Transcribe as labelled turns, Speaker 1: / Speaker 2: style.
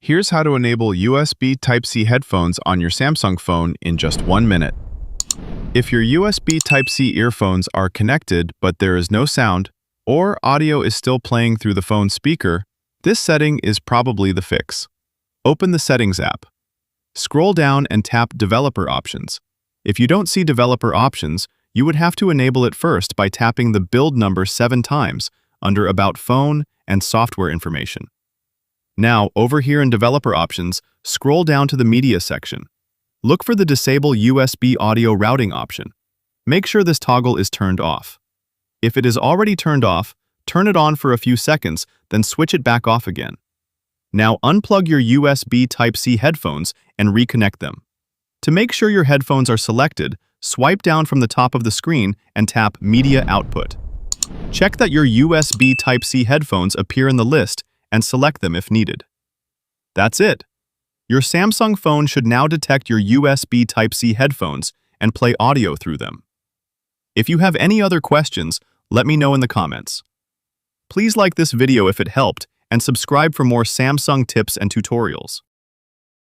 Speaker 1: Here's how to enable USB Type-C headphones on your Samsung phone in just 1 minute. If your USB Type-C earphones are connected but there is no sound, or audio is still playing through the phone's speaker, this setting is probably the fix. Open the Settings app. Scroll down and tap Developer Options. If you don't see Developer Options, you would have to enable it first by tapping the build number 7 times under About Phone and Software Information. Now, over here in Developer Options, scroll down to the Media section. Look for the Disable USB Audio Routing option. Make sure this toggle is turned off. If it is already turned off, turn it on for a few seconds, then switch it back off again. Now unplug your USB Type-C headphones and reconnect them. To make sure your headphones are selected, swipe down from the top of the screen and tap Media Output. Check that your USB Type-C headphones appear in the list and select them if needed. That's it. Your Samsung phone should now detect your USB Type-C headphones and play audio through them. If you have any other questions, let me know in the comments. Please like this video if it helped and subscribe for more Samsung tips and tutorials.